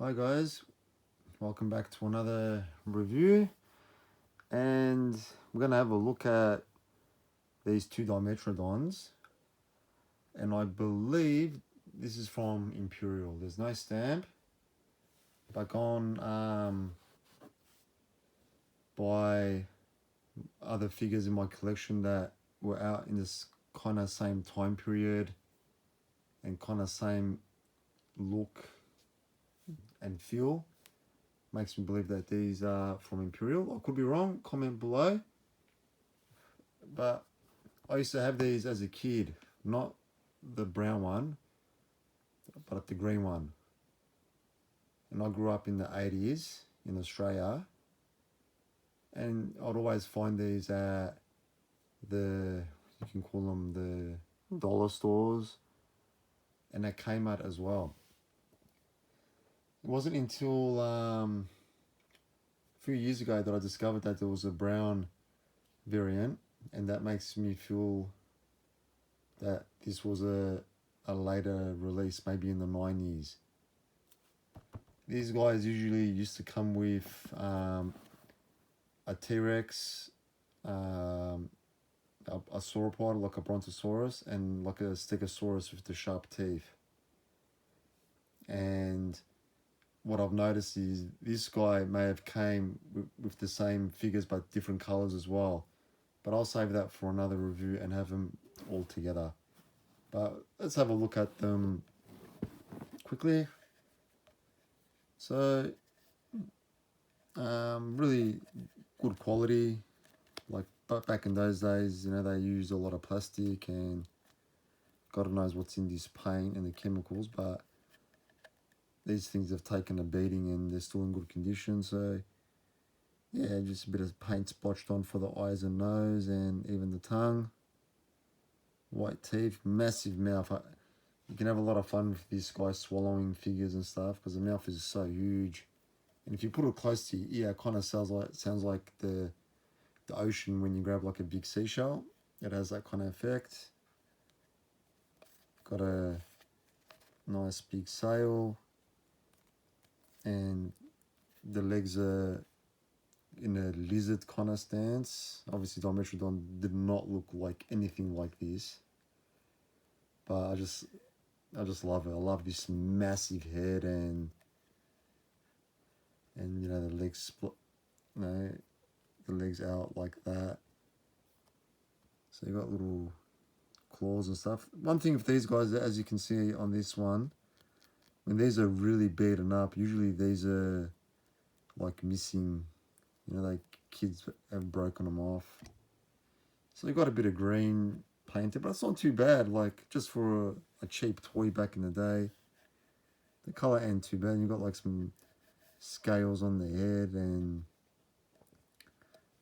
Hi guys, welcome back to another review, and we're gonna have a look at these two Dimetrodons, and I believe this is from Imperial. There's no stamp, but gone by other figures in my collection that were out in this kind of same time period and kind of same look and feel. Makes me believe that these are from Imperial. I could be wrong, comment below. But I used to have these as a kid, not the brown one, but the green one. And I grew up in the 80s in Australia, and I'd always find these at you can call them the dollar stores, and at Kmart as well. It wasn't until a few years ago that I discovered that there was a brown variant, and that makes me feel that this was a later release, maybe in the 90s. These guys usually used to come with a T-Rex, a sauropod like a Brontosaurus, and like a Stegosaurus with the sharp teeth. And what I've noticed is this guy may have came with the same figures but different colors as well. But I'll save that for another review and have them all together. But let's have a look at them quickly. So, really good quality. Like, but back in those days, they used a lot of plastic, and God knows what's in this paint and the chemicals, but these things have taken a beating and they're still in good condition. So yeah, just a bit of paint splotched on for the eyes and nose and even the tongue. White teeth, massive mouth. You can have a lot of fun with this guy swallowing figures and stuff because the mouth is so huge. And if you put it close to your ear, it kind of sounds like the ocean when you grab like a big seashell. It has that kind of effect. Got a nice big sail, and the legs are in a lizard kind of stance. Obviously, Dimetrodon did not look like anything like this, but I just love it. I love this massive head and the legs split, the legs out like that. So you got little claws and stuff. One thing with these guys, as you can see on this one, when these are really beaten up, usually these are like missing. Like kids have broken them off. So you got a bit of green painted, but it's not too bad. Like just for a cheap toy back in the day, the color ain't too bad. You've got like some scales on the head and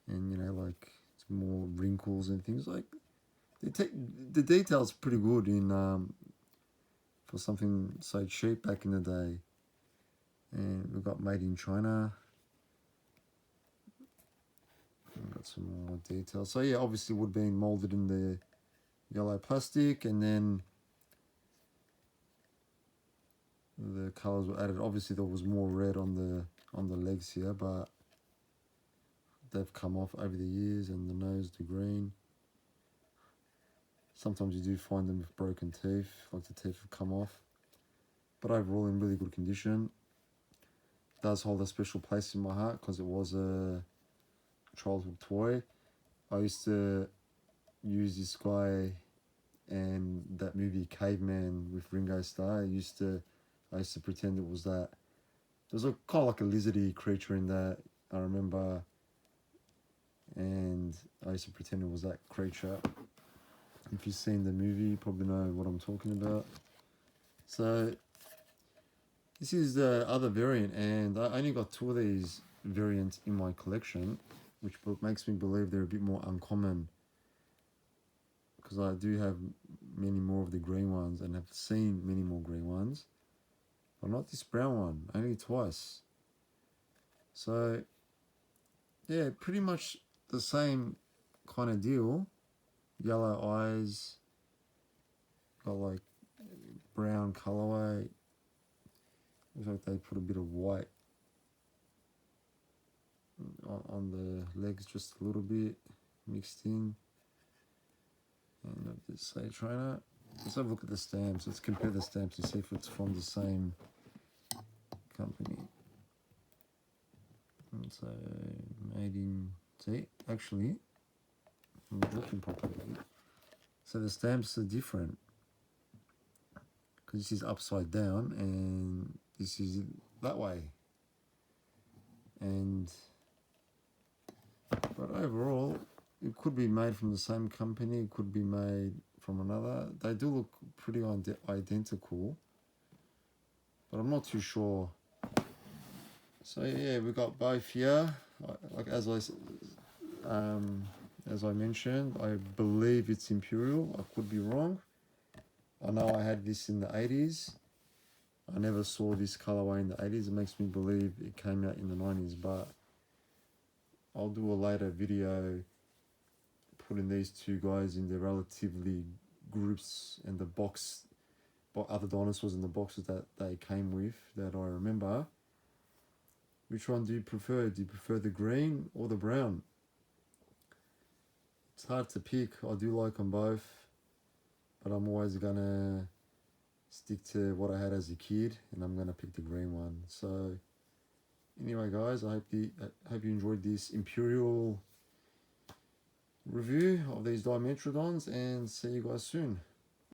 like some more wrinkles and things like. The details pretty good in for something so cheap back in the day. And we've got made in China. We've got some more details. So yeah, obviously would have been molded in the yellow plastic, and then the colors were added. Obviously there was more red on the legs here, but they've come off over the years, and the nose to green. Sometimes you do find them with broken teeth, like the teeth have come off, but overall in really good condition. It does hold a special place in my heart because it was a childhood toy. I used to use this guy and that movie Caveman with Ringo Starr. I used to pretend it was that. There was kind of like a lizardy creature in that, I remember, and I used to pretend it was that creature. If you've seen the movie, you probably know what I'm talking about. So this is the other variant, and I only got two of these variants in my collection, which makes me believe they're a bit more uncommon, because I do have many more of the green ones and have seen many more green ones, but not this brown one, only twice. So yeah, pretty much the same kind of deal. Yellow eyes, got like brown colorway, Looks like they put a bit of white on the legs, just a little bit mixed in. And of this Say Trainer. Let's have a look at the stamps. Let's compare the stamps and see if it's from the same company. And so made in, see, actually, I'm looking properly. So the stamps are different because this is upside down and this is that way. And but overall, it could be made from the same company. It could be made from another. They do look pretty identical, but I'm not too sure. So yeah, we got both here. Like as I mentioned, I believe it's Imperial. I could be wrong. I know I had this in the 80s. I never saw this colorway in the 80s. It makes me believe it came out in the 90s, but I'll do a later video putting these two guys in the relatively groups and the box, other dinosaurs in the boxes that they came with that I remember. Which one do you prefer? Do you prefer the green or the brown? It's hard to pick. I do like them both, but I'm always gonna stick to what I had as a kid, and I'm gonna pick the green one. So anyway, guys, I hope you enjoyed this Imperial review of these Dimetrodons, and see you guys soon.